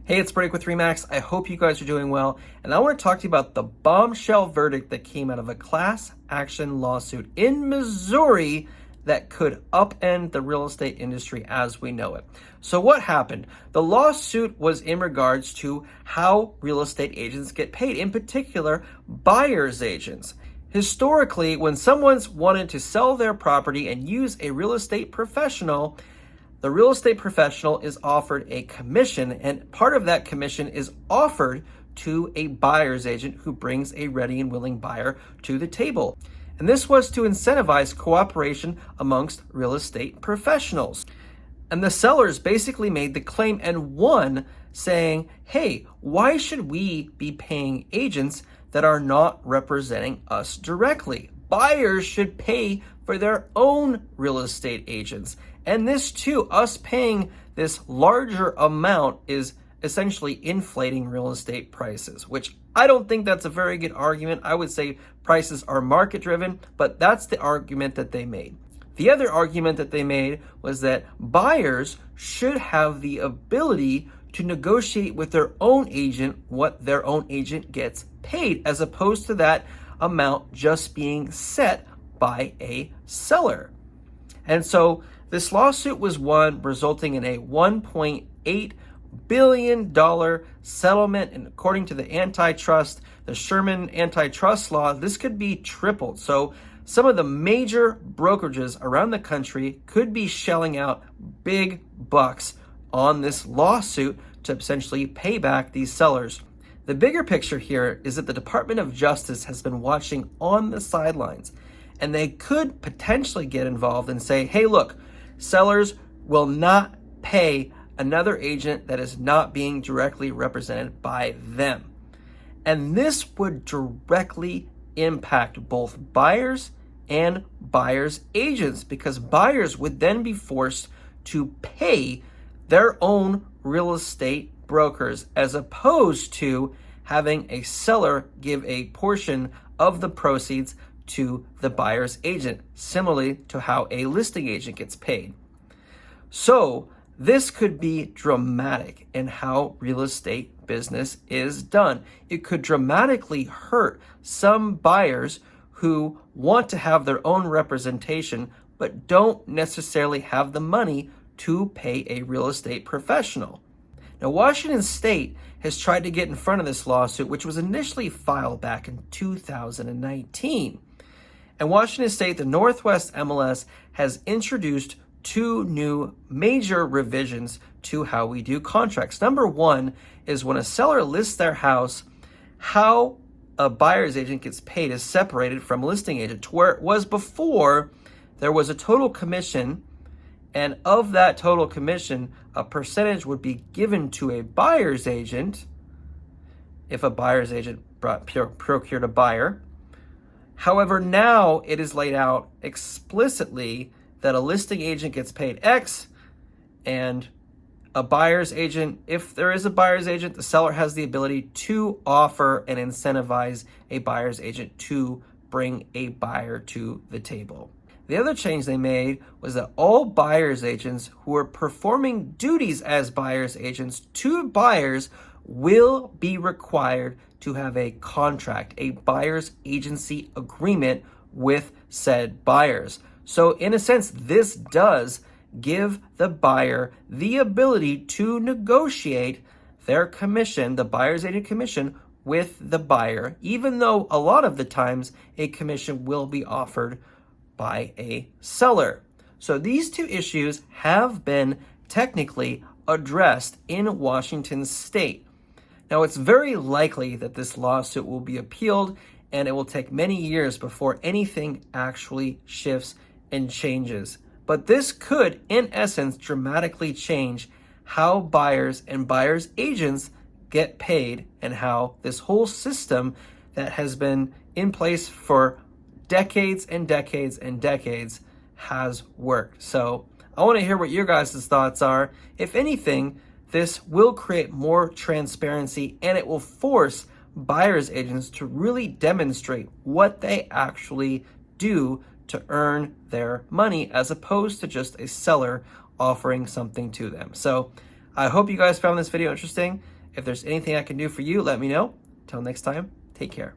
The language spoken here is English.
Hey, it's Break with Remax. I hope you guys are doing well. And I want to talk to you about the bombshell verdict that came out of a class action lawsuit in Missouri that could upend the real estate industry as we know it. So what happened? The lawsuit was in regards to how real estate agents get paid, in particular, buyer's agents. Historically, when someone's wanted to sell their property and use a real estate professional, the real estate professional is offered a commission, and part of that commission is offered to a buyer's agent who brings a ready and willing buyer to the table. And this was to incentivize cooperation amongst real estate professionals. And the sellers basically made the claim and won, saying, hey, why should we be paying agents that are not representing us directly? Buyers should pay for their own real estate agents. And this too, us paying this larger amount is essentially inflating real estate prices, which I don't think that's a very good argument. I would say prices are market driven, but that's the argument that they made. The other argument that they made was that buyers should have the ability to negotiate with their own agent what their own agent gets paid, as opposed to that amount just being set by a seller. And so this lawsuit was won, resulting in a $1.8 billion settlement. And according to the Sherman antitrust law, this could be tripled. So some of the major brokerages around the country could be shelling out big bucks on this lawsuit to essentially pay back these sellers. The bigger picture here is that the Department of Justice has been watching on the sidelines, and they could potentially get involved and say, hey, look, sellers will not pay another agent that is not being directly represented by them. And this would directly impact both buyers and buyers' agents, because buyers would then be forced to pay their own real estate brokers, as opposed to having a seller give a portion of the proceeds to the buyer's agent, similarly to how a listing agent gets paid. So this could be dramatic in how real estate business is done. It could dramatically hurt some buyers who want to have their own representation but don't necessarily have the money to pay a real estate professional. Now, Washington State has tried to get in front of this lawsuit, which was initially filed back in 2019. And Washington State, the Northwest MLS, has introduced two new major revisions to how we do contracts. Number one is when a seller lists their house, how a buyer's agent gets paid is separated from a listing agent, to where it was before there was a total commission, and of that total commission, a percentage would be given to a buyer's agent if a buyer's agent procured a buyer. However, now it is laid out explicitly that a listing agent gets paid X, and a buyer's agent, if there is a buyer's agent, the seller has the ability to offer and incentivize a buyer's agent to bring a buyer to the table. The other change they made was that all buyer's agents who are performing duties as buyer's agents to buyers will be required to have a contract, a buyer's agency agreement with said buyers. So in a sense, this does give the buyer the ability to negotiate their commission, the buyer's agent commission, with the buyer, even though a lot of the times a commission will be offered by a seller. So these two issues have been technically addressed in Washington State. Now, it's very likely that this lawsuit will be appealed, and it will take many years before anything actually shifts and changes. But this could, in essence, dramatically change how buyers and buyers' agents get paid, and how this whole system that has been in place for decades and decades and decades has worked. So I want to hear what your guys' thoughts are. If anything, this will create more transparency, and it will force buyer's agents to really demonstrate what they actually do to earn their money, as opposed to just a seller offering something to them. So I hope you guys found this video interesting. If there's anything I can do for you, let me know. Till next time, take care.